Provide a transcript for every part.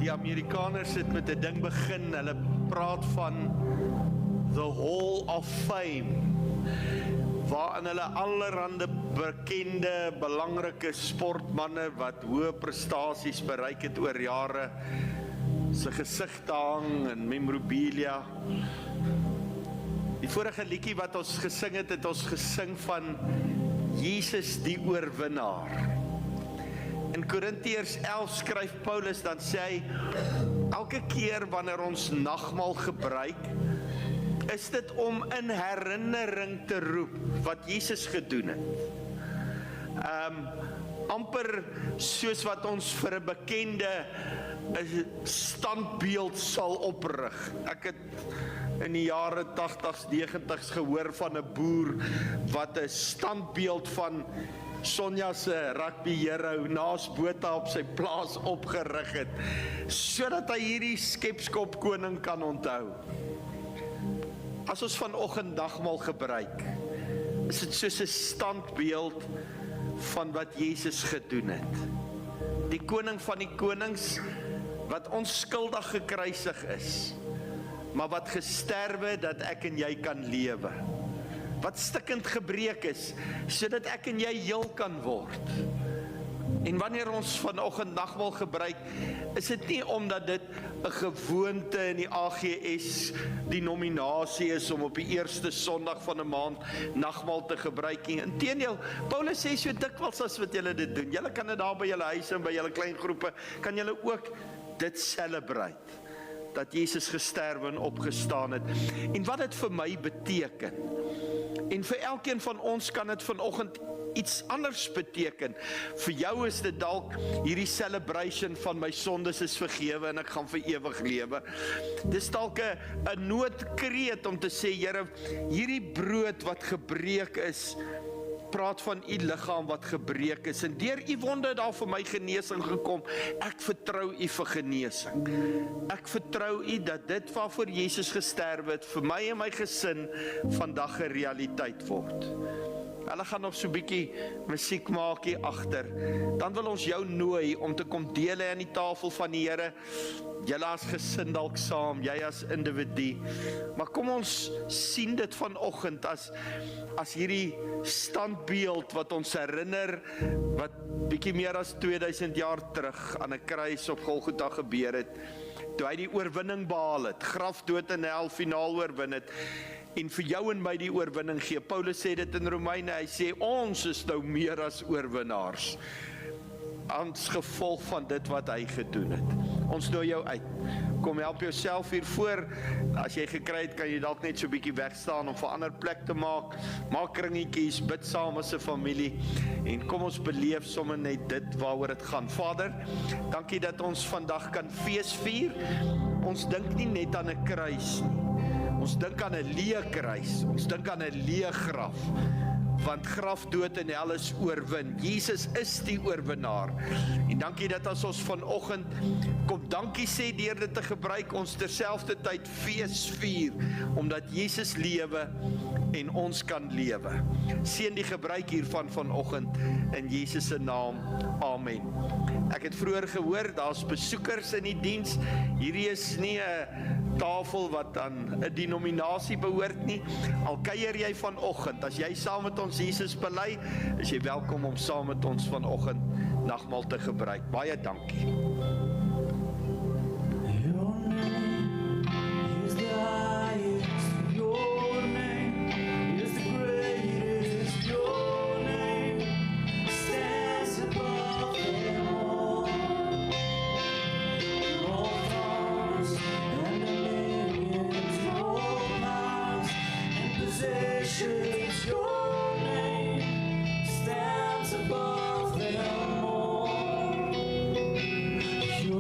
Die Amerikaners het met 'n ding begin, hulle praat van the Hall of Fame, waarin hulle allerhande bekende, belangrike sportmanne wat hoë prestasies bereik het oor jare, sy gesigte hang en memorabilia. Die vorige liedjie wat ons gesing het ons gesing van Jesus die oorwinnaar. In Korintiërs 11 skryf Paulus, dan sê hy, elke keer wanneer ons nagmaal gebruik, is dit om in herinnering te roep wat Jesus gedoen het. Amper soos wat ons vir 'n bekende standbeeld sal oprig. Ek het in die jare 80s, 90s gehoor van 'n boer wat 'n standbeeld van Sonja se rugby hero naas Botha op sy plaas opgerig het, sodat hy hierdie skepskop koning kan onthou. As ons vanoggend nagmaal gebruik, is dit soos 'n standbeeld van wat Jesus gedoen het. Die koning van die konings, wat onskuldig gekruisig is, maar wat gesterwe dat ek en jy kan lewe. Wat stikkend gebreek is, sodat ek en jy heel kan word. En wanneer ons vanoggend nagmaal gebruik, is dit nie omdat dit 'n gewoonte in die AGS denominasie is om op die eerste Sondag van 'n maand nagmaal te gebruik nie. Inteendeel, Paulus sê so dikwels as wat julle dit doen. Julle kan dit daar by julle huise en by julle klein groepe, kan julle ook dit celebrate, dat Jesus gesterwe en opgestaan het. En wat dit vir my beteken, en vir elkeen van ons kan dit vanoggend iets anders beteken. Vir jou is dit dalk hierdie celebration van my sondes is vergewe en ek gaan vir ewig lewe. Dis dalk 'n noodkreet om te sê, Here, hierdie brood wat gebreek is, praat van u liggaam wat gebreek is, en deur u wonde daar vir my genesing gekom. Ek vertrou u vir genesing. Ek vertrou u dat dit waarvoor Jesus gesterwe het, vir my en my gesin vandag 'n realiteit word. Hulle gaan nog so 'n bietjie musiek maak hier agter. Dan wil ons jou nooi om te kom deel aan die tafel van die Here. Julle as gesin dalk saam, jy as individu. Maar kom ons sien dit vanoggend as hierdie standbeeld wat ons herinner, wat bietjie meer as 2000 jaar terug aan 'n kruis op Golgotha gebeur het, toe hy die oorwinning behaal het, graf, dood en hel finaal oorwin het, en vir jou en my die oorwinning gee. Paulus sê dit in Romeine, hy sê ons is nou meer as oorwinnaars, as gevolg van dit wat hy gedoen het. Ons nooi jou uit. Kom help jouself hier voor. As jy gekry het, kan jy dalk net so 'n bietjie wegstaan om vir 'n ander plek te maak. Maak kringetjies, bid saam as 'n familie en kom ons beleef sommer net dit waaroor dit gaan. Vader, dankie dat ons vandag kan fees vier. Ons dink nie net aan 'n kruis nie. Ons dink aan 'n leë kruis. Ons dink aan 'n leë graf. Want graf, dood en hel is oorwin. Jesus is die oorwinnaar. En dankie dat as ons vanoggend kom dankie sê deur dit te gebruik, ons terselfdertyd fees vier, omdat Jesus lewe en ons kan lewe. Seën die gebruik hiervan vanoggend in Jesus se naam. Amen. Ek het vroeër gehoor, daar's besoekers in die diens. Hierdie is nie 'n tafel wat aan 'n denominasie behoort nie. Al kuier jy vanoggend, as jy saam met ons Jesus bely, is jy welkom om saam met ons vanoggend nagmaal te gebruik. Baie dankie. Your name is the highest. Your name is the greatest. Your name stands above them all. All thrones and dominions, all powers and possessions. Your name stands above them all. Your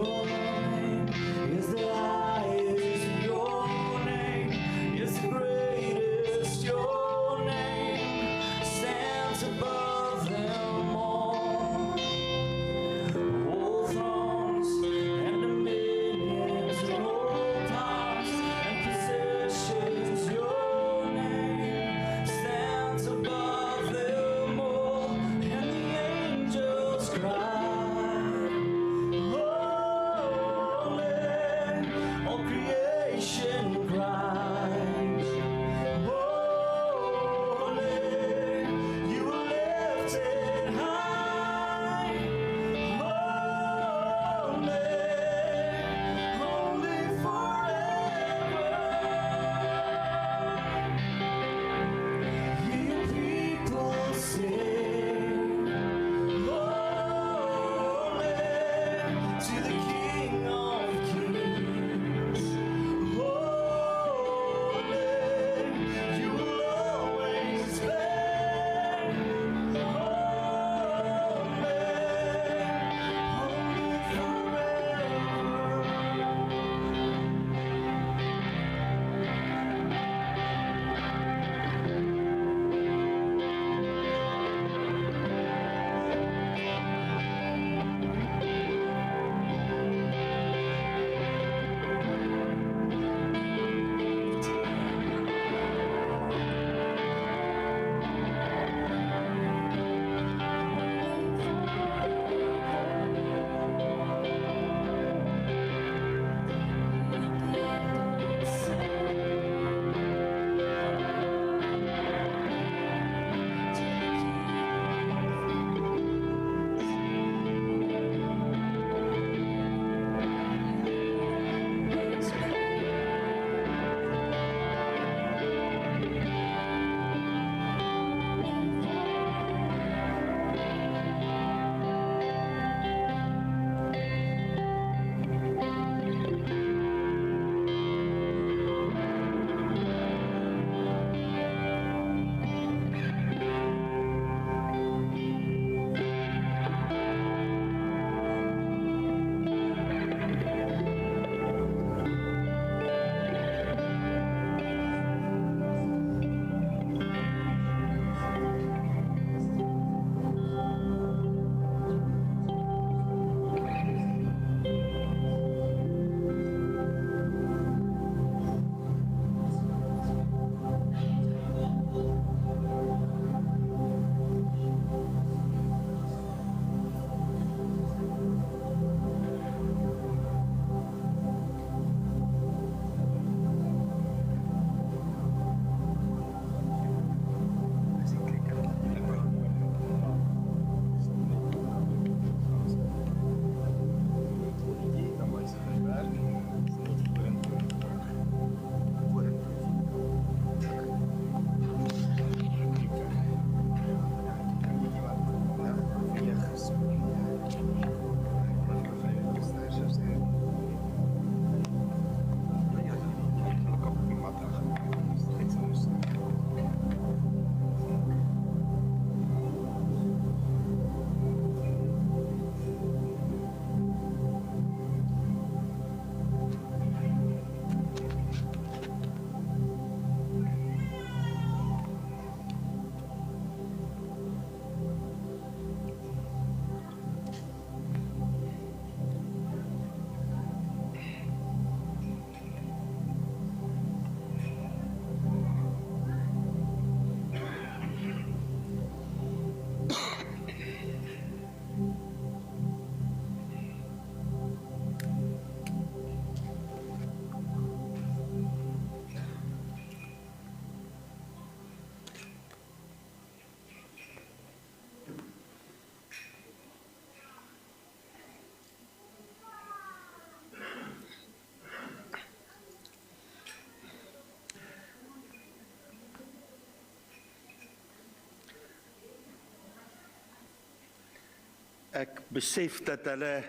ek besef dat hulle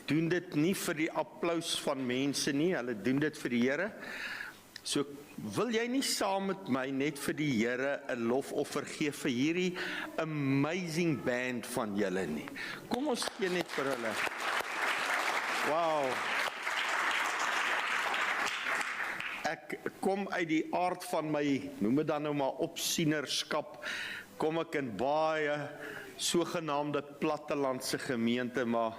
doen dit nie vir die applous van mense nie, hulle doen dit vir die Here. So wil jy nie saam met my net vir die Here 'n lofoffer gee vir hierdie amazing band van julle nie? Kom ons gee net vir hulle. Wow. Ek kom uit die aard van my, noem dit dan nou maar opsienerskap, kom ek in baie sogenaamde plattelandse gemeente, maar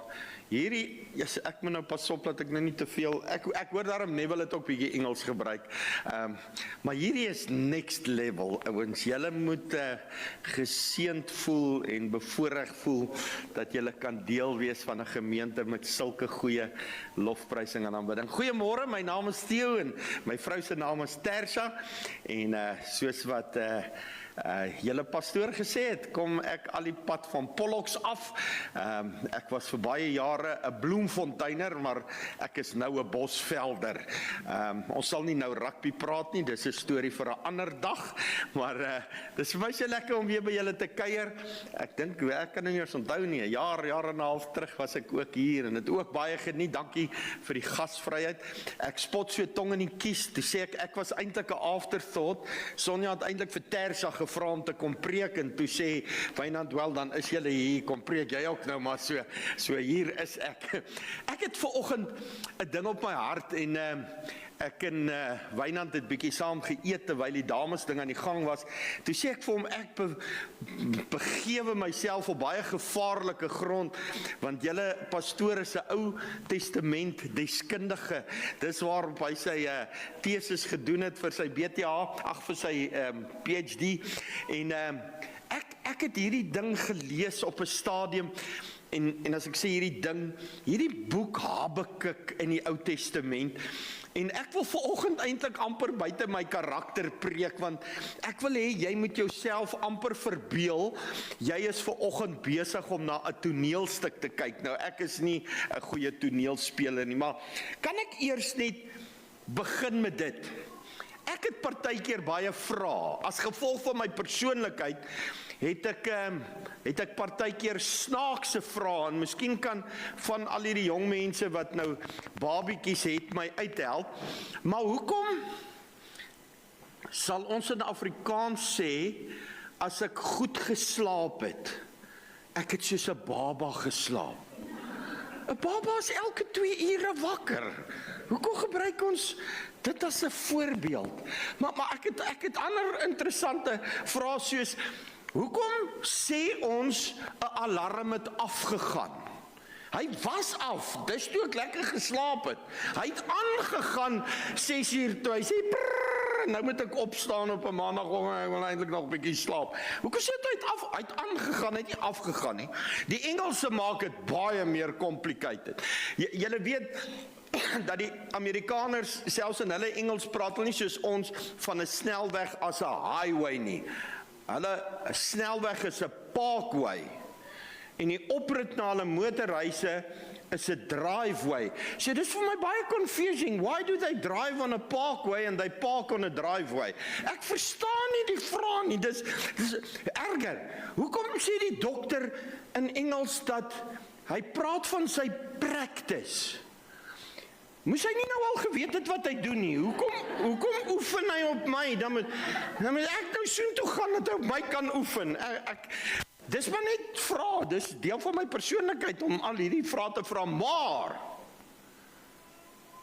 hierdie, yes, ek moet nou pas op dat ek nou nie te veel, ek hoor daarom Neville het ook bietjie Engels gebruik, maar hierdie is next level, ouens, julle moet geseënd voel en bevoorreg voel, dat julle kan deel wees van 'n gemeente met sulke goeie lofprysing en aanbidding. Goeiemôre, my naam is Theo en my vrou se naam is Tersha, en soos wat julle pastoor gesê het, kom ek al die pad van Pollocks af. Ek was vir baie jare 'n bloemfonteiner, maar ek is nou 'n bosvelder. Ons sal nie nou rugby praat nie, dis 'n storie vir 'n ander dag, maar dis vir my so lekker om weer by julle te kuier. Ek dink, ek kan nie eens onthou nie, 'n jaar en 'n half terug was ek ook hier, en het ook baie geniet, dankie vir die gasvryheid. Ek spot so tong in die kies, toe sê ek was eintlik 'n afterthought. Sonja het eintlik vir Tersha gevra om te kom preek, en toe sê Wynand, wel, dan is julle hier, kom preek jy ook nou maar so hier is ek. Ek het vanoggend 'n ding op my hart, en ek en Wynand het bietjie saam geëet terwyl die dames ding aan die gang was. Toe sê ek vir hom, ek begewe myself op baie gevaarlike grond, want julle pastoor is 'n Ou Testament deskundige. Dis waarop hy sy teses gedoen het vir sy BTH, vir sy PhD, en ek het hierdie ding gelees op 'n stadium, en as ek sê hierdie boek Habakuk in die Ou Testament, en ek wil vanoggend eintlik amper buite my karakter preek, want ek wil hê jy moet jouself amper verbeel, jy is vanoggend besig om na 'n toneelstuk te kyk. Nou, ek is nie 'n goeie toneelspeler nie, maar kan ek eers net begin met dit? Ek het partykeer baie vrae, as gevolg van my persoonlikheid, het ek partykeer snaakse vrae, en miskien kan van al hierdie jong mense wat nou babietjies het my uithelp, maar hoekom sal ons in Afrikaans sê, as ek goed geslaap het, ek het soos 'n baba geslaap? 'n Baba is elke 2 ure wakker. Hoekom gebruik ons dit as 'n voorbeeld? Maar ek het ander interessante vrae soos, hoekom sê ons 'n alarm het afgegaan? Hy was af, dis toe ek lekker geslaap het. Hy het aangegaan 6 uur toe, hy sê prrr, nou moet ek opstaan op 'n maandagoggend, ek wil eintlik nog 'n bietjie slaap. Hoekom sê hy het aangegaan, hy het nie afgegaan nie. Die Engelse maak dit baie meer complicated. Julle weet dat die Amerikaners, selfs in hulle Engels praat hulle nie soos ons van 'n snelweg as 'n highway nie. Hulle 'n snelweg is 'n parkway, en die oprit na hulle motorhuise is 'n driveway. So dis vir my baie confusing. Why do they drive on a parkway and they park on a driveway? Ek verstaan nie die vraag nie. Dis erger. Hoekom sê die dokter in Engels dat hy praat van sy practice? Moes hy nie nou al geweet het wat hy doen nie? Hoekom oefen hy op my? Dan moet ek nou soontoe gaan dat hy op my kan oefen. Dis maar net vra, dis deel van my persoonlikheid om al hierdie vrae te vra, maar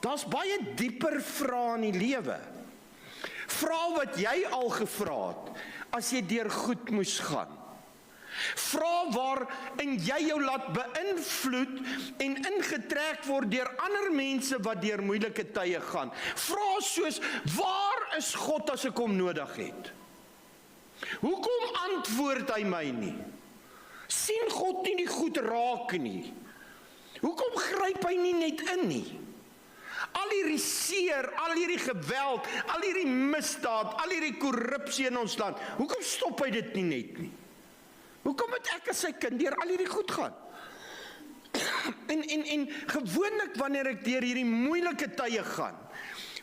daar's baie dieper vrae in die lewe. Vrae wat jy al gevra het as jy deur goed moes gaan. Vrae waarin jy jou laat beïnvloed en ingetrek word deur ander mense wat deur moeilike tye gaan. Vrae soos, waar is God as ek hom nodig het? Hoekom antwoord hy my nie? Sien God nie die goed raak nie? Hoekom gryp hy nie net in nie? Al hierdie seer, al hierdie geweld, al hierdie misdaad, al hierdie korrupsie in ons land, hoekom stop hy dit nie net nie? Hoekom moet ek as sy kind deur al hierdie goed gaan? En gewoonlik wanneer ek deur hierdie moeilike tye gaan,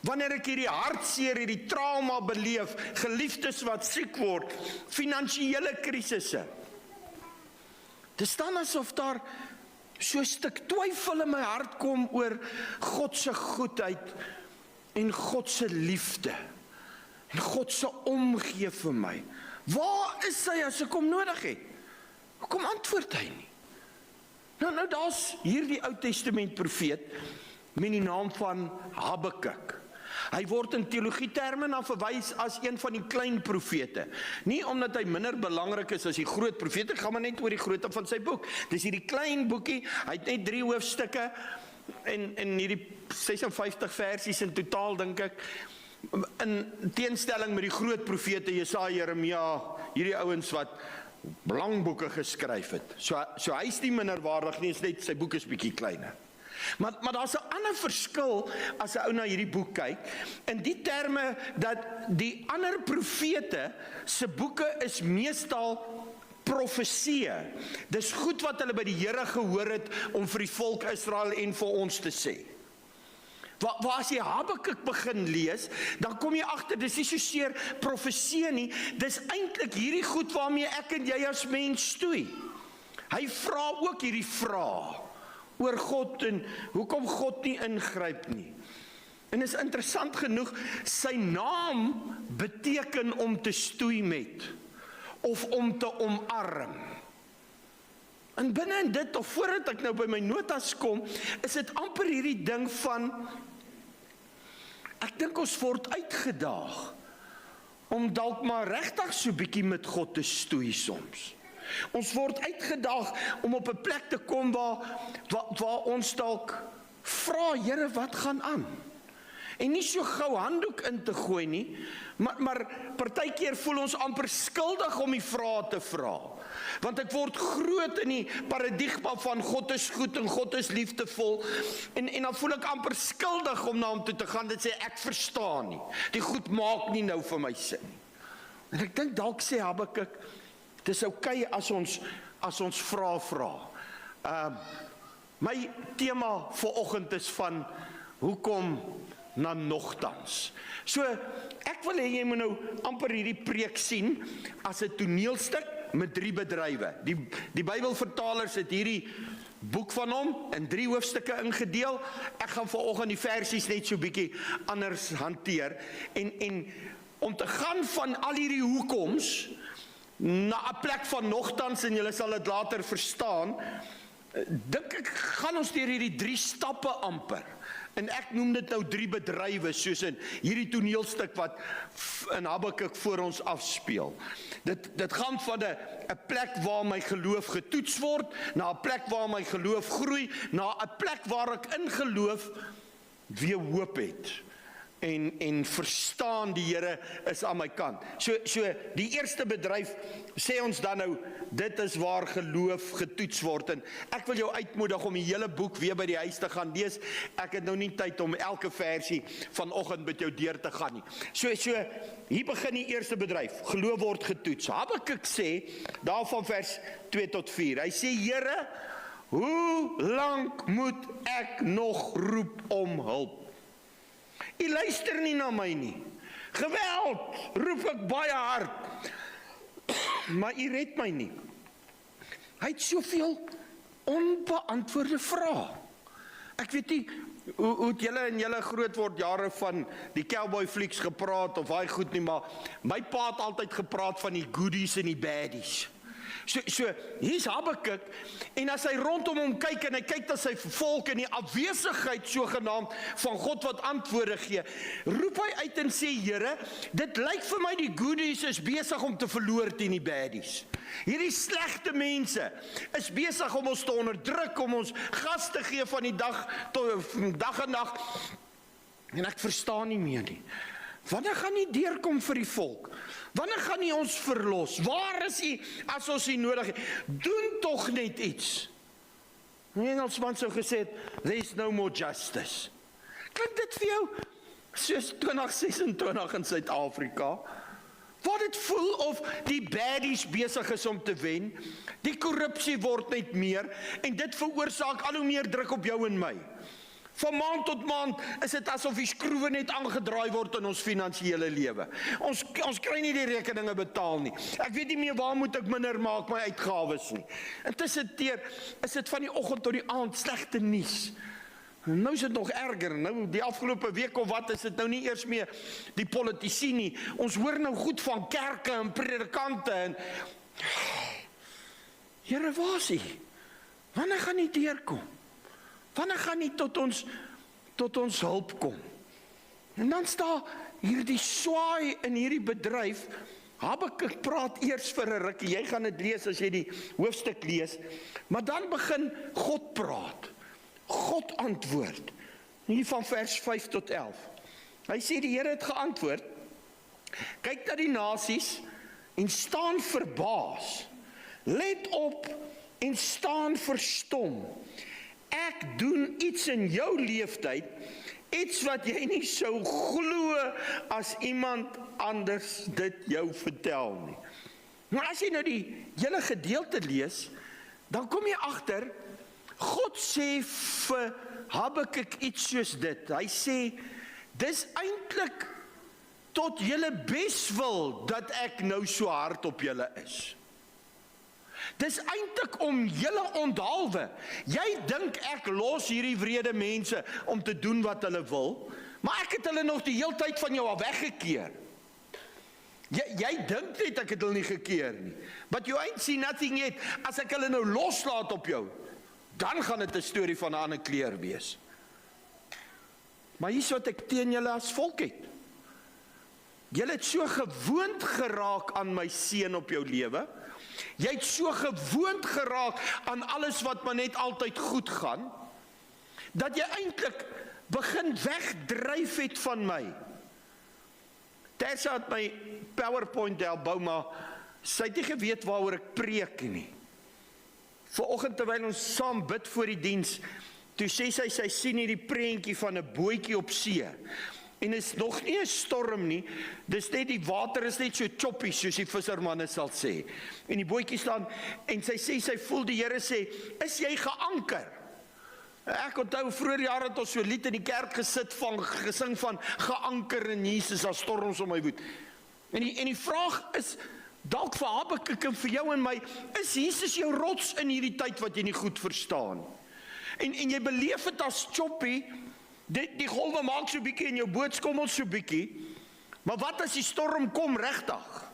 wanneer ek hierdie hartseer, hierdie trauma beleef, geliefdes wat siek word, finansiële krisisse, Dit staan asof daar so 'n stuk twyfel in my hart kom oor God se goedheid en God se liefde en God se omgee vir my. Waar is hy as ek hom nodig het? Hoekom antwoord hy nie? Nou daar's hierdie Ou Testament profeet met die naam van Habakuk. Hy word in teologieterme na verwys as een van die klein profete. Nie omdat hy minder belangrik is as die groot profete, gaan maar net oor die grootte van sy boek. Dis hierdie klein boekie, hy het net 3 hoofstukke en hierdie 56 versies in totaal, dink ek. In teenstelling met die groot profete Jesaja, Jeremia, hierdie ouens wat lang boeke geskryf het. So hy is nie minderwaardig nie, is net sy boek is bietjie kleiner. Maar daar's 'n ander verskil as 'n ou na hierdie boek kyk, in die terme dat die ander profete se boeke is meestal profeseë. Dis goed wat hulle by die Here gehoor het om vir die volk Israel en vir ons te sê. Waar as jy Habakuk begin lees, dan kom jy agter, dis nie soseer profeseë nie, dis eintlik hierdie goed waarmee ek en jy as mens stoei. Hy vra ook hierdie vrae oor God en hoekom God nie ingryp nie. En is interessant genoeg, sy naam beteken om te stoei met, of om te omarm. En binne in dit, of voordat ek nou by my notas kom, is dit amper hierdie ding van, ek dink ons word uitgedaag, om dalk maar regtig so bietjie met God te stoei soms. Ons word uitgedaag om op 'n plek te kom waar ons dalk vra, Here, wat gaan aan? En nie so gou handdoek in te gooi nie, maar partykeer voel ons amper skuldig om die vrae te vra. Want ek word groot in die paradigma van God is goed en God is liefdevol, en dan voel ek amper skuldig om na hom toe te gaan en sê, ek verstaan nie, die goed maak nie nou vir my sin nie. En ek dink dalk sê Habakuk, dis okay as ons vra. My tema vanoggend is van, hoekom na nogtans. So, ek wil hê jy moet nou amper hierdie preek sien as 'n toneelstuk met 3 bedrywe. Die Bybelvertalers het hierdie boek van hom in 3 hoofstukke ingedeel. Ek gaan vanoggend die versies net so bietjie anders hanteer. En om te gaan van al hierdie hoekoms na 'n plek van nogtans, en julle sal dit later verstaan, dink ek gaan ons deur hierdie 3 stappe amper. En ek noem dit nou 3 bedrywe, soos in hierdie toneelstuk wat in Habakuk voor ons afspeel. Dit gaan van 'n plek waar my geloof getoets word, na 'n plek waar my geloof groei, na 'n plek waar ek in geloof weer hoop het. En verstaan die Here is aan my kant. So die eerste bedryf sê ons dan nou, dit is waar geloof getoets word. En ek wil jou uitmoedig om die hele boek weer by die huis te gaan lees. Ek het nou nie tyd om elke versie vanoggend met jou deur te gaan nie. So hier begin die eerste bedryf. Geloof word getoets. Habakuk sê, daarvan vers 2 tot 4. Hy sê, Here, hoe lank moet ek nog roep om hulp? U luister nie na my nie. Geweld, roep ek baie hard. Maar u red my nie. Hy het soveel onbeantwoorde vrae. Ek weet nie, hoe het julle en julle groot word jare van die cowboy flieks gepraat, of hy goed nie, maar my pa het altyd gepraat van die goodies en die baddies. So hier's Habakuk, en as hy rondom hom kyk, en hy kyk na sy volk in die afwesigheid sogenaamd van God wat antwoorde gee, roep hy uit en sê, Here, dit lyk vir my die goodies is besig om te verloor teen die baddies. Hierdie slegte mense is besig om ons te onderdruk, om ons gas te gee van die dag en nag, en ek verstaan nie meer nie. Wanneer gaan nie deurkom vir die volk? Wanneer gaan nie ons verlos? Waar is hy as ons hy nodig het? Doen tog net iets. Die Engelsman sou gesê het, there's no more justice. Klink dit vir jou soos 2026 in Suid-Afrika? Waar dit voel of die baddies besig is om te wen, die korrupsie word net meer, en dit veroorsaak al hoe meer druk op jou en my. Van maand tot maand is dit asof die skroewe net aangedraai word in ons finansiële lewe. Ons kry nie die rekeninge betaal nie. Ek weet nie meer waar moet ek minder maak my uitgawes nie. Intussen is dit van die oggend tot die aand slegte nuus. Nou is dit nog erger. Nou die afgelope week of wat is dit nou nie eers meer die politici nie. Ons hoor nou goed van kerke en predikante en Here, waar is U? Wanneer gaan U deurkom? Wanneer gaan U tot ons hulp kom? En dan staan hierdie swaai in hierdie bedryf. Habakuk praat eers vir 'n rukkie. Jy gaan dit lees as jy die hoofstuk lees. Maar dan begin God praat. God antwoord. Hier van vers 5 tot 11. Hy sê die Here het geantwoord. Kyk na die nasies en staan verbaas. Let op en staan verstom. Ek doen iets in jou leeftyd, iets wat jy nie sou glo as iemand anders dit jou vertel nie. Maar as jy nou die hele gedeelte lees, dan kom jy agter, God sê vir Habakuk iets soos dit. Hy sê, dis eintlik tot julle beswil dat ek nou so hard op julle is. Dis eintlik om julle onthaalwe. Jy dink ek los hierdie wrede mense om te doen wat hulle wil, maar ek het hulle nog die hele tyd van jou af weggekeer. Jy dink net ek het hulle nie gekeer nie. But you ain't seen nothing yet. As ek hulle nou loslaat op jou, dan gaan dit 'n storie van 'n ander kleur wees. Maar hier's wat ek teen julle as volk het. Julle het so gewoond geraak aan my seën op jou lewe. Jy het so gewoond geraak aan alles wat maar net altyd goed gaan, dat jy eintlik begin wegdryf het van my. Tessa het my PowerPoint help, maar sy het nie geweet waaroor ek preek nie. Vanoggend terwyl ons saam bid voor die diens, toe sê sy sien hierdie prentjie van 'n bootjie op see. En is nog nie 'n storm nie, dis net die water is net so choppy, soos die vissermanne sal sê. En die bootjie staan, en sy sê, sy voel die Here sê, is jy geanker? Ek onthou vroeër jare het ons so lied in die kerk gesing van geanker in Jesus as storms om my woed. En die vraag is, dalk vir Habakuk en vir jou en my, is Jesus jou rots in hierdie tyd wat jy nie goed verstaan? En jy beleef het as choppy, die golwe maak so bietjie en jou boot skommel so bietjie, maar wat as die storm kom regtig?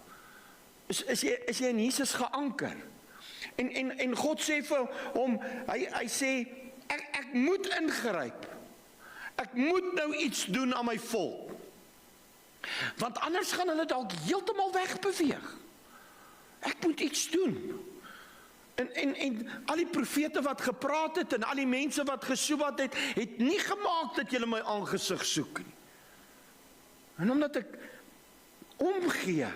Is jy in Jesus geanker? En God sê vir hom, hy sê, ek moet ingryp. Ek moet nou iets doen aan my volk. Want anders gaan hulle dalk heeltemal wegbeweeg. Ek moet iets doen. En al die profete wat gepraat het en al die mense wat gesoebat het nie gemaak dat julle my aangesig soek nie. En omdat ek omgee,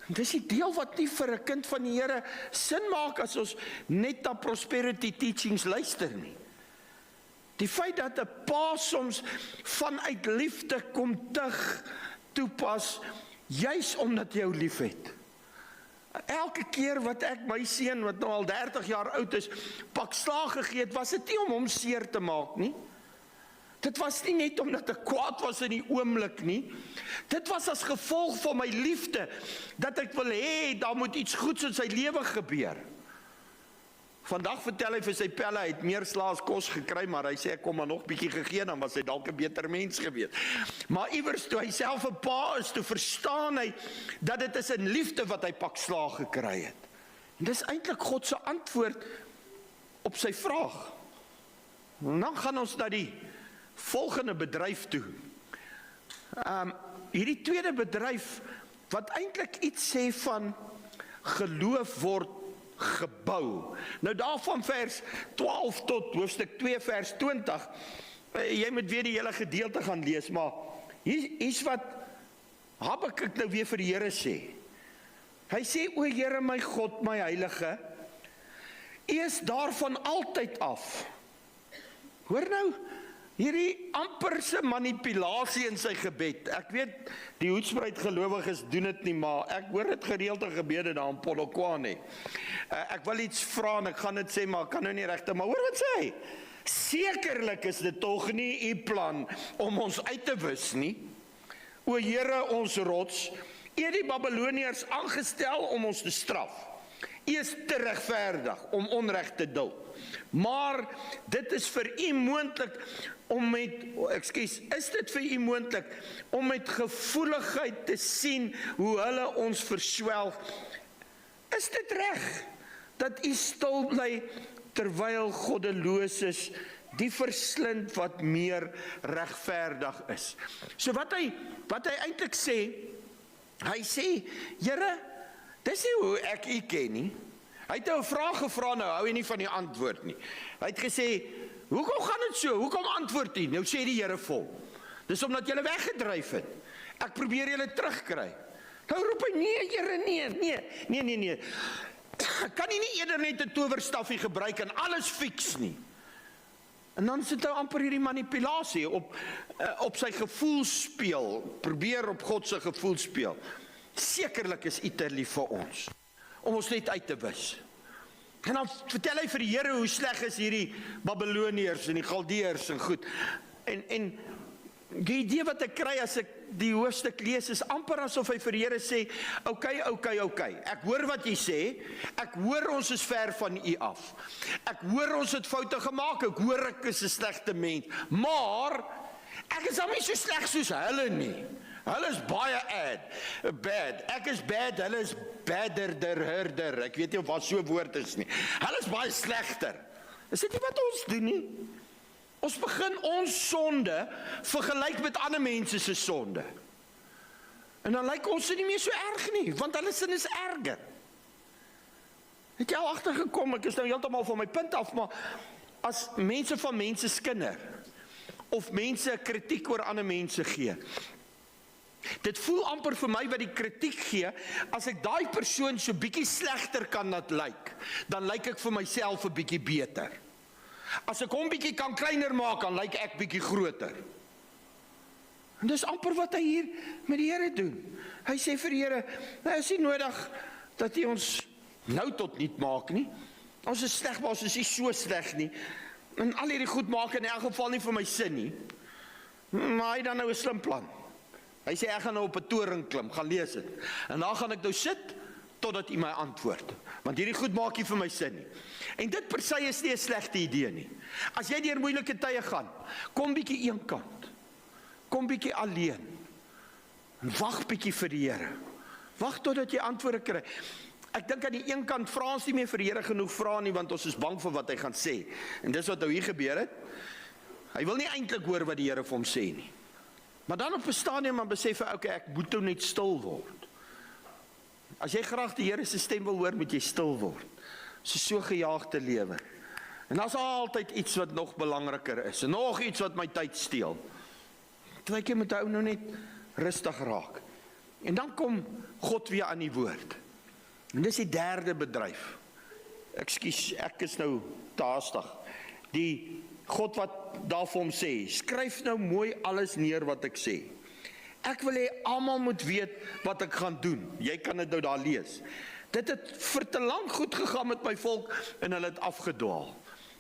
dis die deel wat nie vir 'n kind van die Here sin maak as ons net na prosperity teachings luister nie. Die feit dat 'n pa soms vanuit liefde kom toepas, juis omdat jy jou liefhet. Elke keer wat ek my seun, wat nou al 30 jaar oud is, pak slaag gegee het, was dit nie om hom seer te maak nie. Dit was nie net omdat ek kwaad was in die oomblik nie. Dit was as gevolg van my liefde, dat ek wil hê, daar moet iets goeds in sy lewe gebeur. Vandag vertel hy vir sy pelle, hy het meer slaas kos gekry, maar hy sê, ek kom maar nog bietjie gegee, dan was hy dalk 'n beter mens gewees. Maar iewers toe hy self 'n pa is, toe verstaan hy, dat dit is in liefde wat hy pak slaag gekry het. En dis eintlik God se antwoord op sy vraag. En dan gaan ons na die volgende bedryf toe. Hierdie tweede bedryf, wat eintlik iets sê van geloof word gebou. Nou daarvan vers 12 tot hoofstuk 2 vers 20, jy moet weer die hele gedeelte gaan lees, maar hier is wat Habakuk nou weer vir die Here sê. Hy sê, o Here my God, my heilige, U is daarvan altyd af. Hoor nou, hierdie amperse manipulasie in sy gebed. Ek weet, die Hoedspruit gelowiges doen dit nie, maar ek hoor dit gereeld in gebede daar in Polokwane. Ek wil iets vra en ek gaan dit sê, maar ek kan nou nie regte, maar hoor wat sê hy? Sekerlik is dit tog nie u plan om ons uit te wis nie. O Here, ons rots, u het die Babiloniërs aangestel om ons te straf. U is te regverdig om onreg te duld. Maar dit is vir u moontlik om is dit vir u moontlik om met gevoeligheid te sien hoe hulle ons verswelg? Is dit reg dat u stil bly terwyl goddeloses die verslind wat meer regverdig is? So wat hy eintlik sê, hy sê, Here, dis nie hoe ek u ken nie. Hy het 'n vraag gevra, nou hou hy nie van die antwoord nie. Hy het gesê, hoekom gaan dit so? Hoekom antwoord u? Nou sê die Here vir hom, dis omdat julle weggedryf het. Ek probeer julle terugkry. Nou roep hy, nee Here, nee. Kan hy nie eerder net 'n towerstafie gebruik en alles fix nie? En dan sit hy amper hierdie manipulasie op sy gevoel speel, probeer op God se gevoel speel. Sekerlik is u te lief vir ons, om ons net uit te wis. En dan vertel hy vir die Here hoe sleg is hierdie Babiloniërs en die Galdeërs en goed. En die idee wat ek kry as ek die hoofstuk lees is amper asof hy vir die Here sê, okay, ek hoor wat jy sê, ek hoor ons is ver van u af, ek hoor ons het foute gemaak, ek hoor ek is 'n slegte mens, maar ek is al nie so sleg soos hulle nie. Hulle is baie bad. Ek is bad, hulle is badder. Ek weet nie of wat so 'n woord is nie. Hulle is baie slegter. Is dit nie wat ons doen nie? Ons begin ons sonde vergelyk met ander mense se sonde. En dan lyk ons nie meer so erg nie, want hulle sin is erger. Het jy al agtergekom, ek is nou heeltemal van my punt af, maar as mense van mense skinder, of mense kritiek oor ander mense gee, dit voel amper vir my wat die kritiek gee, as ek daai persoon so bietjie slegter kan laat lyk, dan lyk ek vir myself 'n bietjie beter. As ek hom bietjie kan kleiner maak, dan lyk ek bietjie groter. En dis amper wat hy hier met die Here doen. Hy sê vir die Here, nou is nie nodig dat hy ons nou tot niet maak nie. Ons is sleg, maar ons is nie so sleg nie. En al hierdie goed maak in elk geval nie vir my sin nie. Maar hy dan nou 'n slim plan. Hy sê ek gaan nou op 'n toring klim, gaan lees dit. En dan gaan ek nou sit totdat u my antwoord. Want hierdie goed maak nie vir my sin nie. En dit per se is nie 'n slegte idee nie. As jy deur moeilike tye gaan, kom bietjie eenkant. Kom bietjie alleen. En wag bietjie vir die Here. Wag totdat jy antwoorde kry. Ek dink aan die een kant vra ons nie meer vir die Here genoeg vra nie, want ons is bang vir wat hy gaan sê. En dis wat nou hier gebeur het. Hy wil nie eintlik hoor wat die Here vir hom sê nie. Maar dan op 'n stadium dan besef hy, okay, ek moet nou net stil word. As jy graag die Here se stem wil hoor, moet jy stil word. So gejaagde lewe. En daar's altyd iets wat nog belangriker is. En nog iets wat my tyd steel. Partykeer moet hy nou net rustig raak. En dan kom God weer aan die woord. En dis die derde bedryf. Ekskuus, ek is nou te haastig. Die God wat daar vir hom sê, skryf nou mooi alles neer wat ek sê. Ek wil hê almal moet weet wat ek gaan doen. Jy kan dit nou daar lees. Dit het vir te lank goed gegaan met my volk en hulle het afgedwaal.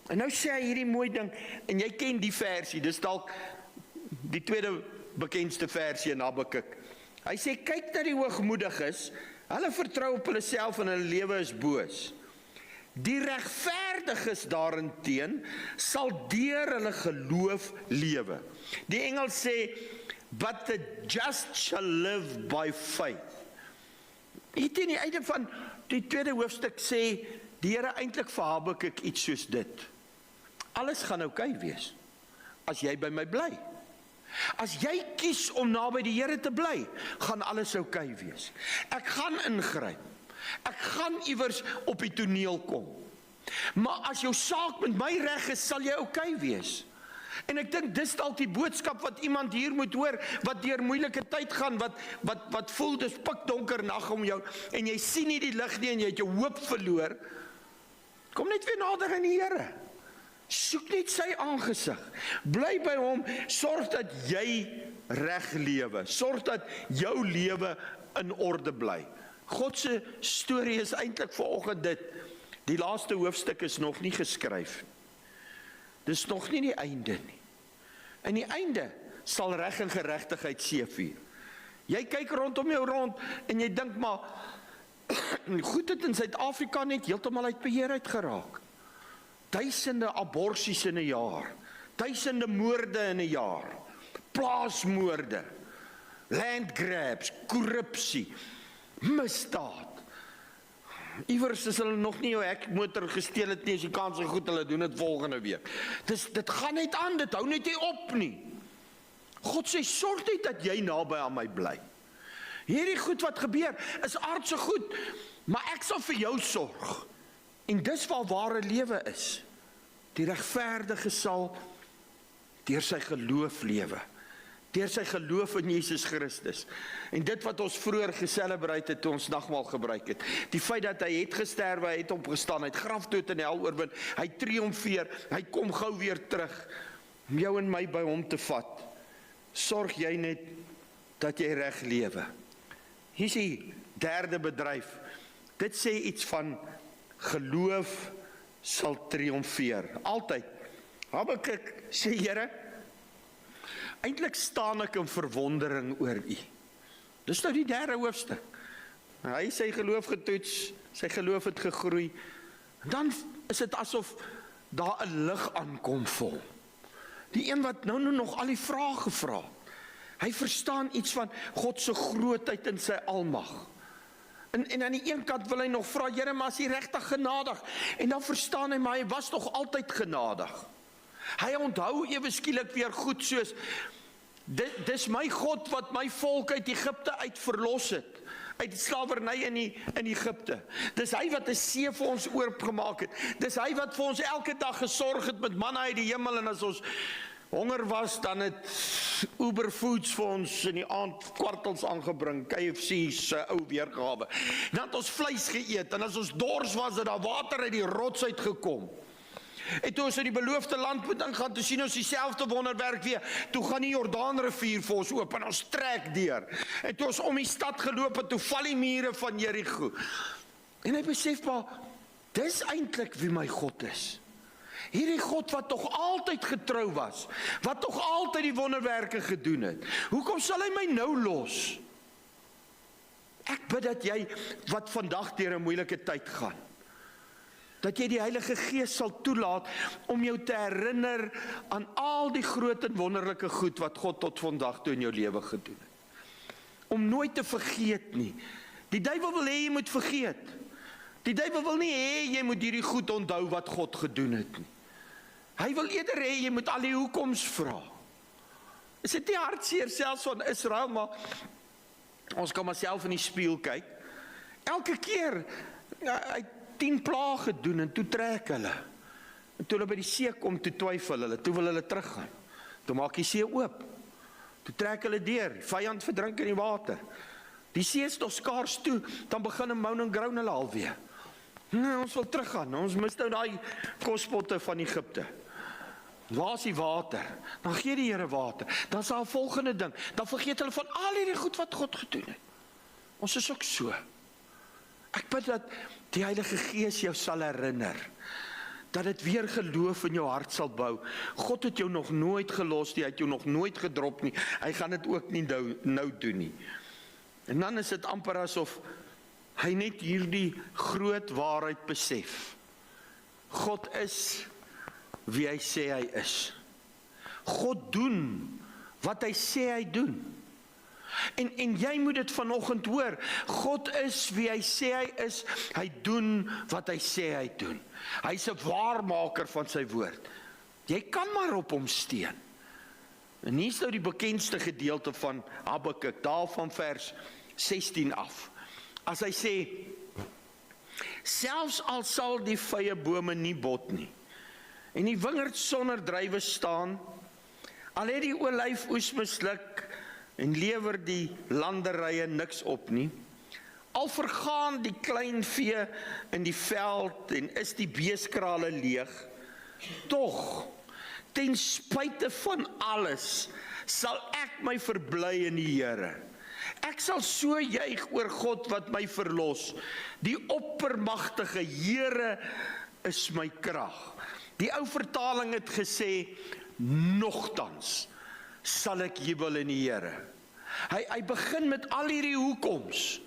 En nou sê hy hierdie mooi ding, en jy ken die versie, dis dalk die tweede bekendste versie in Habakuk. Hy sê, kyk na die hoogmoediges, hulle vertrou op hulle self en hulle lewe is boos. Die regverdiges daarenteen sal deur hulle geloof lewe. Die Engels sê, but the just shall live by faith. Hier teen die einde van die tweede hoofstuk sê die Here eintlik vir Habakuk iets soos dit. Alles gaan oukei wees, as jy by my bly. As jy kies om naby die Here te bly, gaan alles oukei wees. Ek gaan ingryp. Ek gaan iewers op die toneel kom. Maar as jou saak met my reg is, sal jy oukei wees. En ek dink dis dalk die boodskap wat iemand hier moet hoor, wat deur moeilike tyd gaan, wat voel dis pikdonker nag om jou, en jy sien nie die lig nie, en jy het jou hoop verloor. Kom net weer nader aan die Here. Soek net sy aangesig. Bly by hom, sorg dat jy reg lewe. Sorg dat jou lewe in orde bly. God se storie is eintlik vanoggend dit. Die laaste hoofstuk is nog nie geskryf. Dis nog nie die einde nie. In die einde sal reg en geregtigheid seëvier. Jy kyk rondom jou rond en jy dink maar, goed het in Suid-Afrika net heeltemal uit beheer uit geraak. Duisende aborsies in 'n jaar, duisende moorde in 'n jaar, plaasmoorde, land grabs, korrupsie, misdaad. Iewers is hulle nog nie jou hekmotor gesteel het nie, as die kans is goed, hulle doen dit volgende week. Dit gaan net aan, dit hou net nie op nie. God sê, sorg net dat jy naby aan my bly. Hierdie goed wat gebeur, is aardse goed, maar ek sal vir jou sorg. En dis waar ware lewe is. Die regverdige sal deur sy geloof lewe. Deur sy geloof in Jesus Christus. En dit wat ons vroeër geselebreer het toe ons nagmaal gebruik het. Die feit dat hy het gesterwe, hy het opgestaan, hy het grafdood en hel oorwin, hy triomfeer, hy kom gou weer terug om jou en my by hom te vat. Sorg jy net dat jy reg lewe. Hier is die derde bedryf. Dit sê iets van geloof sal triomfeer. Altyd. Habakuk sê, Here, eintlik staan ek in verwondering oor U. Dis nou die derde hoofstuk. Hy sy geloof getoets, sy geloof het gegroei. En dan is dit asof daar 'n lig aankom vol. Die een wat nou nog al die vrae gevra. Hy verstaan iets van God se grootheid en sy almag. En aan die een kant wil hy nog vra, Here, maar is hy regtig genadig? En dan verstaan hy, maar hy was nog altyd genadig. Hy onthou ewe skielik weer goed soos, dis my God wat my volk uit Egipte uit verlos het, uit slawerny in Egipte. Dis hy wat 'n see vir ons oopgemaak het. Dis hy wat vir ons elke dag gesorg het met manna uit die hemel, en as ons honger was, dan het Uber Foods vir ons in die aand kwartels aangebring, KFC se ou weergawe. Dan het ons vleis geëet, en as ons dors was, het daar water uit die rots uitgekom. En toe ons in die beloofde land moet ingaan, toe sien ons dieselfde wonderwerk weer. Toe gaan die Jordaanrivier vir ons oop, en ons trek deur. En toe ons om die stad geloop het, toe val die mure van Jericho. En hy besef maar, dis eintlik wie my God is. Hierdie God wat tog altyd getrou was, wat tog altyd die wonderwerke gedoen het. Hoekom sal hy my nou los? Ek bid dat jy wat vandag deur 'n moeilike tyd gaan, dat jy die Heilige Gees sal toelaat om jou te herinner aan al die groot en wonderlike goed wat God tot vandag toe in jou lewe gedoen het. Om nooit te vergeet nie. Die duiwel wil hê jy moet vergeet. Die duiwel wil nie hê jy moet hierdie goed onthou wat God gedoen het nie. Hy wil eerder hê jy moet al die hoekoms vra. Is dit nie hartseer selfs van Israel, maar ons kan maar self in die spieël kyk. Elke keer, hy 10 plaae gedoen, en toe trek hulle. En toe hulle by die see kom, toe twyfel hulle, toe wil hulle teruggaan. Toe maak die see oop. Toe trek hulle deur, die vyand verdrink in die water. Die see is nog skaars toe, dan begin 'n moan en groan hulle alweer. Ons wil teruggaan, ons mis nou daai kospotte van Egipte. Waar is die water? Dan gee die Here water. Dan sal 'n volgende ding, dan vergeet hulle van al hierdie goed wat God gedoen het. Ons is ook so. Ek bid dat die Heilige Gees jou sal herinner, dat dit weer geloof in jou hart sal bou. God het jou nog nooit gelos nie, hy het jou nog nooit gedrop nie, hy gaan dit ook nie nou doen nie. En dan is dit amper asof hy net hierdie groot waarheid besef. God is wie hy sê hy is. God doen wat hy sê hy doen. En jy moet dit vanoggend hoor. God is wie hy sê hy is. Hy doen wat hy sê hy doen. Hy's 'n waarmaker van sy woord. Jy kan maar op hom steun. En hier is nou die bekendste gedeelte van Habakuk, daar van vers 16 af. As hy sê, selfs al sal die vye bome nie bot nie, en die wingerd sonder druiwe staan, al het die olyfoes misluk, en lewer die landerye niks op nie, al vergaan die klein vee in die veld, en is die beeskrale leeg, tog, ten spyte van alles, sal ek my verbly in die Here. Ek sal so juig oor God wat my verlos. Die oppermagtige Here is my krag. Die ou vertaling het gesê, nogtans sal ek jubel in die Here. Hy begin met al hierdie hoekoms.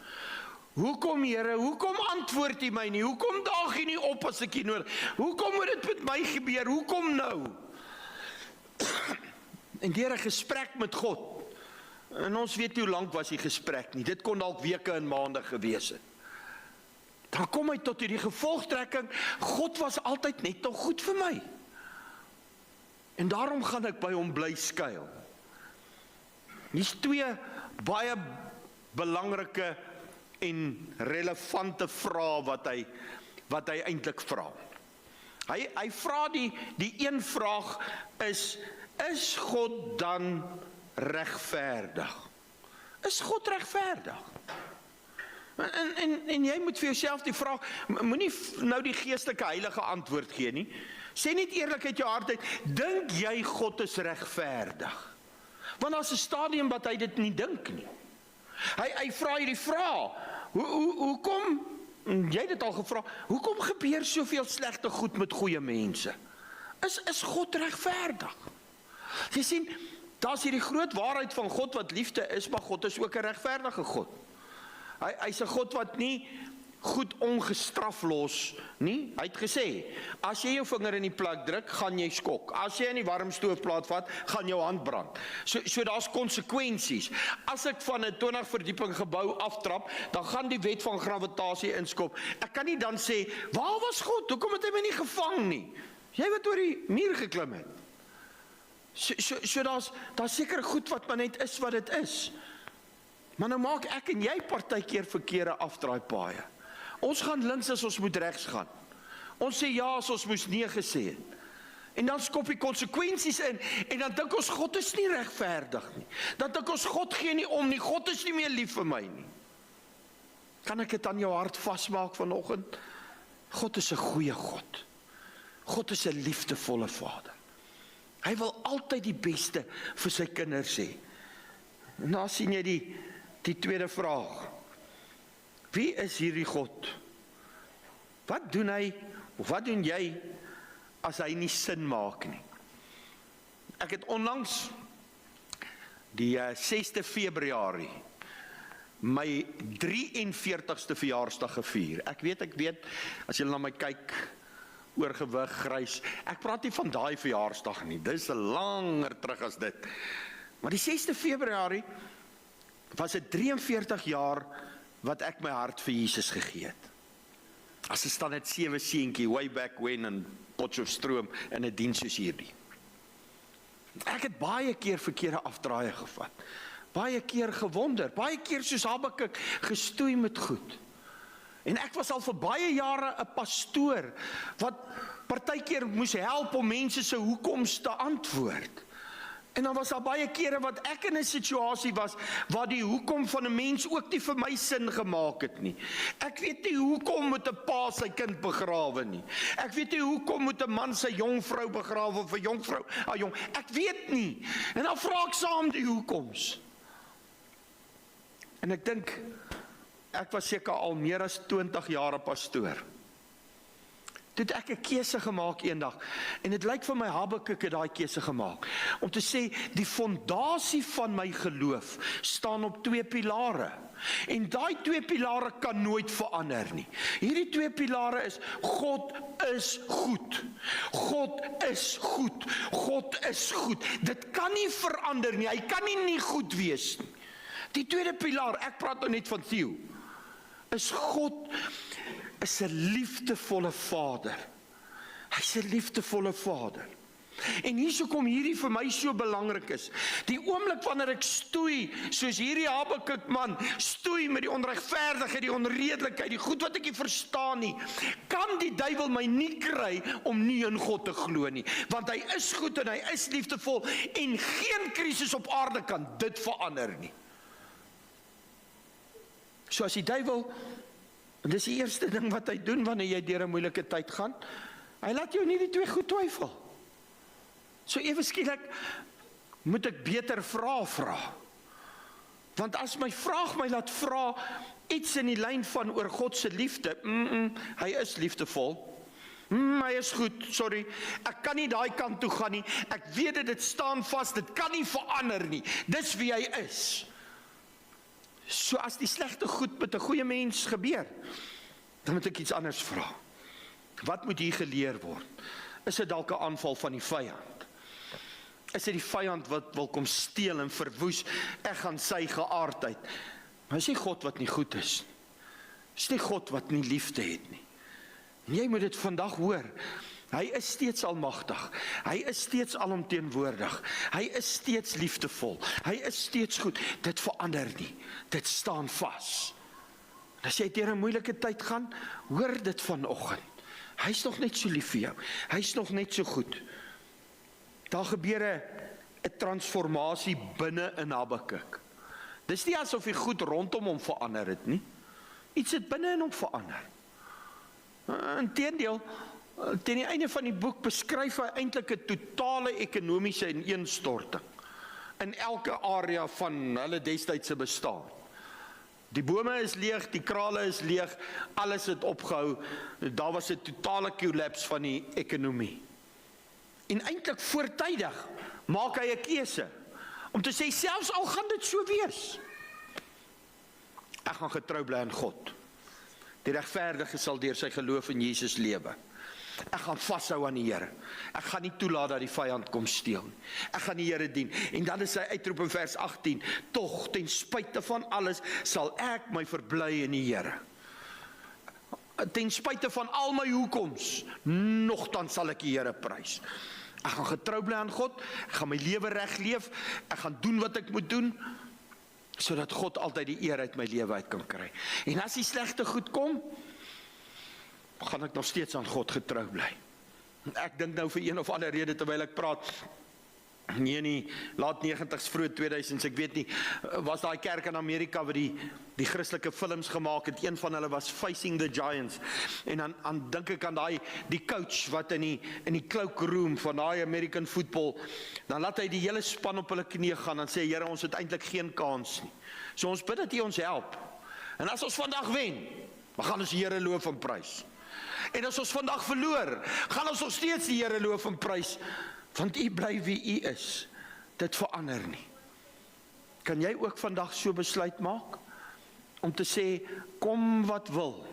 Hoekom Here, hoekom antwoord U my nie? Hoekom daag U nie op as ek U nodig? Hoekom moet dit met my gebeur? Hoekom nou? En deur 'n gesprek met God, en ons weet hoe lank was die gesprek nie, dit kon dalk weke en maande gewees het. Dan kom hy tot hierdie gevolgtrekking, God was altyd net nog goed vir my. En daarom gaan ek by hom bly skuil. Hier's twee baie belangrike en relevante vrae wat hy eintlik vra. Hy vra die een vraag is God dan regverdig? Is God regverdig? En jy moet vir jouself die vraag, moenie nou die geestelike heilige antwoord gee nie. Sê net eerlik uit jou hart uit, dink jy God is regverdig? Want daar's 'n stadium wat hy dit nie dink nie. Hy vra hierdie vraag, hoekom, jy het dit al gevra, hoekom gebeur soveel slegte goed met goeie mense? Is God regverdig? Jy sien, daar's hierdie groot waarheid van God wat liefde is, maar God is ook 'n regverdige God. Hy's 'n God wat nie goed ongestraf los nie. Hy het gesê, as jy jou vinger in die plek druk, gaan jy skok. As jy in die warm stoofplaat vat, gaan jou hand brand. So daar's konsekwensies. As ek van 'n 20 verdieping gebou aftrap, dan gaan die wet van gravitasie inskop. Ek kan nie dan sê, waar was God? Hoekom het hy my nie gevang nie? Jy wat oor die muur geklim het. So daar's seker goed wat maar net is wat dit is. Maar nou maak ek en jy partykeer verkeerde afdraaipaaie. Ons gaan links as ons moet regs gaan. Ons sê ja as ons moes nee gesê het. En dan skop die konsekwensies in, en dan dink ons God is nie regverdig nie. Dan dink ons God gee nie om nie, God is nie meer lief vir my nie. Kan ek dit aan jou hart vasmaak vanoggend? God is 'n goeie God. God is 'n liefdevolle Vader. Hy wil altyd die beste vir sy kinders hê. En dan sien jy die tweede vraag. Wie is hierdie God? Wat doen hy, of wat doen jy, as hy nie sin maak nie? Ek het onlangs, die 6de Februarie, my 43ste verjaarsdag gevier. Ek weet, as julle na my kyk, oorgewig, grys, ek praat nie van daai verjaarsdag nie, dis langer terug as dit. Maar die 6de Februarie was dit 43 jaar wat ek my hart vir Jesus gegee het. As 'n standaard 7 seentjie, way back when in Potchefstroom in 'n diens soos hierdie. Ek het baie keer verkeerde afdraaie gevat. Baie keer gewonder, baie keer soos Habakuk gestoei met goed. En ek was al vir baie jare 'n pastoor wat partykeer moes help om mense se hoekoms te antwoord. En dan was daar baie kere wat ek in 'n situasie was waar die hoekom van 'n mens ook nie vir my sin gemaak het nie. Ek weet nie hoekom moet 'n pa sy kind begrawe nie. Ek weet nie hoekom moet 'n man sy jong vrou begrawe of 'n jong vrou haar jong. Ek weet nie. En dan vra ek saam die hoekoms. En ek dink ek was seker al meer as 20 jaar 'n pastoor. Toe het ek 'n keuse gemaak eendag, en dit lyk vir my Habakuk het daai keuse gemaak, om te sê, die fondasie van my geloof staan op 2 pilare, en daai 2 pilare kan nooit verander nie. Hierdie 2 pilare is, God is goed, God is goed, God is goed, dit kan nie verander nie, hy kan nie goed wees nie. Die tweede pilaar, ek praat nou net van Theo, is God is 'n liefdevolle Vader. Hy's 'n liefdevolle Vader. En hierso kom hierdie vir my so belangrik is. Die oomblik wanneer ek stoei, soos hierdie Habakuk man, stoei met die onregverdigheid, die onredelikheid, die goed wat ek nie verstaan nie, kan die duiwel my nie kry om nie in God te glo nie. Want hy is goed en hy is liefdevol en geen krisis op aarde kan dit verander nie. So as die duiwel, en dis die eerste ding wat hy doen wanneer jy deur 'n moeilike tyd gaan, hy laat jou nie die 2 goed twyfel. So ewe skielik moet ek beter vra. Want as my vraag my laat vra iets in die lyn van oor God se liefde, hy is liefdevol. Hy is goed, sorry, ek kan nie daai kant toe gaan nie, ek weet dit staan vas, dit kan nie verander nie, dis wie hy is. So as die slegte goed met 'n goeie mens gebeur, dan moet ek iets anders vra. Wat moet hier geleer word? Is dit dalk 'n aanval van die vyand? Is dit die vyand wat wil kom steel en verwoes, ek gaan sy geaardheid? Maar is nie God wat nie goed is. Is nie God wat nie liefde het nie. En jy moet dit vandag hoor. Hy is steeds almagtig. Hy is steeds alomteenwoordig. Hy is steeds liefdevol. Hy is steeds goed. Dit verander nie. Dit staan vas. As jy deur 'n moeilike tyd gaan, hoor dit vanoggend. Hy's nog net so lief vir jou. Hy's nog net so goed. Daar gebeur 'n transformasie binne in Habakuk. Dis nie asof hy goed rondom hom verander het nie. Iets het binne in hom verander. Inteendeel, teen die einde van die boek beskryf hy eintlik 'n totale ekonomiese ineenstorting in elke area van hulle destydse bestaan. Die bome is leeg, die krale is leeg, alles het opgehou, daar was 'n totale kollaps van die ekonomie. En eintlik voortydig maak hy 'n keuse om te sê, selfs al gaan dit so wees, ek gaan getrou bly aan God. Die regverdige sal deur sy geloof in Jesus lewe. Ek gaan vashou aan die Here. Ek gaan nie toelaat dat die vyand kom steel nie. Ek gaan die Here dien. En dan is sy uitroep in vers 18, tog ten spyte van alles sal ek my verbly in die Here. Ten spyte van al my hoekoms, nogtans sal ek die Here prys. Ek gaan getrou bly aan God, ek gaan my lewe reg leef, ek gaan doen wat ek moet doen, sodat God altyd die eer uit my lewe uit kan kry. En as die slegte goed kom, gaan ek nog steeds aan God getrou bly. Ek dink nou vir een of ander rede terwyl ek praat, nee nie, laat 90s, vroeg 2000s, ek weet nie, was daai kerk in Amerika wat die Christelike films gemaak het, een van hulle was Facing the Giants, en dan dink ek aan die coach wat in die cloakroom van daai American football, dan laat hy die hele span op hulle knieë gaan, en sê, Here, ons het eintlik geen kans nie, so ons bid dat U ons help, en as ons vandag wen, dan gaan ons die Here loof en prys, en as ons vandag verloor, gaan ons nog steeds die Here loof en prys, want U bly wie U is, dit verander nie. Kan jy ook vandag so besluit maak, om te sê, kom wat wil,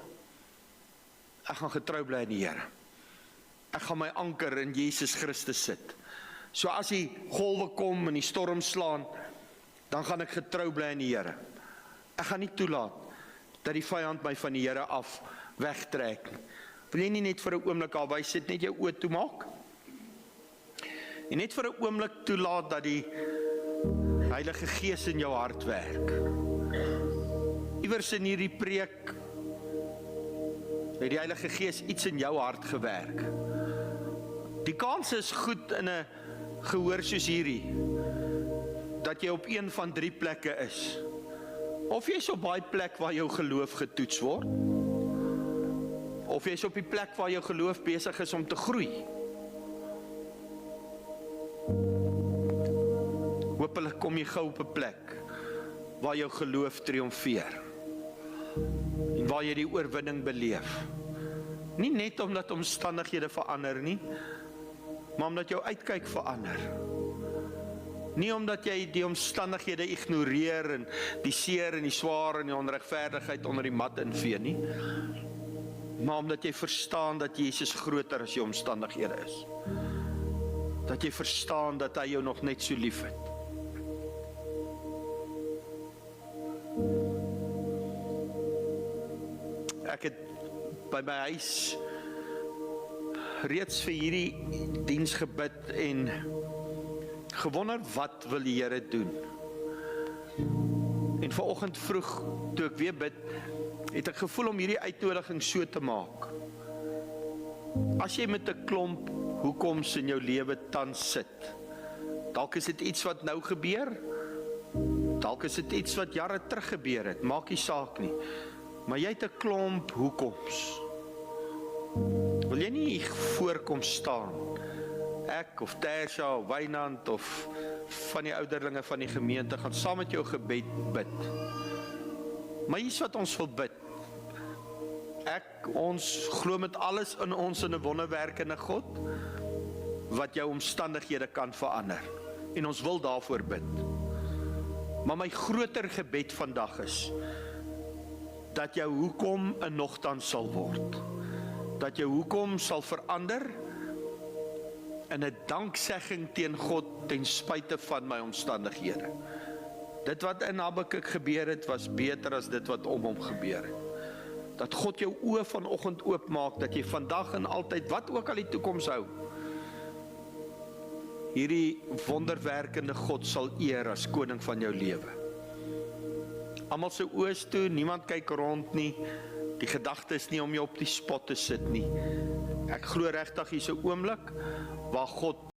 ek gaan getrou bly in die Here, ek gaan my anker in Jesus Christus sit, so as die golwe kom en die storm slaan, dan gaan ek getrou bly in die Here, ek gaan nie toelaat, dat die vyand my van die Here af wegtrek nie. Wil jy nie net vir 'n oomblik al wys, sit net jou oë toemaak, en net vir 'n oomblik toelaat dat die Heilige Gees in jou hart werk. Iewers in hierdie preek het die Heilige Gees iets in jou hart gewerk. Die kans is goed in 'n gehoor soos hierdie, dat jy op een van 3 plekke is. Of jy is op baie plek waar jou geloof getoets word, of jy is op die plek waar jou geloof besig is om te groei. Hoopelik kom jy gou op 'n plek waar jou geloof triomfeer en waar jy die oorwinning beleef. Nie net omdat omstandighede verander nie, maar omdat jou uitkyk verander. Nie omdat jy die omstandighede ignoreer en die seer en die swaar en die onregverdigheid onder die mat invee nie, maar omdat jy verstaan dat Jesus groter as jou omstandighede is. Dat jy verstaan dat hy jou nog net so lief het. Ek het by my huis reeds vir hierdie diens gebid en gewonder wat wil die Here doen. En vanoggend vroeg, toe ek weer bid, het ek gevoel om hierdie uitnodiging so te maak. As jy met 'n klomp hoekoms in jou lewe tans sit, dalk is dit iets wat nou gebeur, dalk is dit iets wat jare terug gebeur het, maak nie saak nie, maar jy het 'n klomp hoekoms. Wil jy nie voorkom staan, ek of Tersha of Wynand of van die ouderlinge van die gemeente gaan saam met jou gebed bid. Maar hier's wat ons wil bid. Ons glo met alles in ons in 'n wonderwerkende God, wat jou omstandighede kan verander. En ons wil daarvoor bid. Maar my groter gebed vandag is, dat jou hoekom 'n nogtans sal word. Dat jou hoekom sal verander, in 'n danksegging teen God, ten spyte van my omstandighede. Dit wat in Habakuk gebeur het, was beter as dit wat om hom gebeur het. Dat God jou oë vanoggend oopmaak, dat jy vandag en altyd, wat ook al die toekoms hou, hierdie wonderwerkende God sal eer as koning van jou lewe. Almal se oë is toe, niemand kyk rond nie, die gedagte is nie om jou op die spot te sit nie. Ek glo regtig hier's 'n oomblik waar God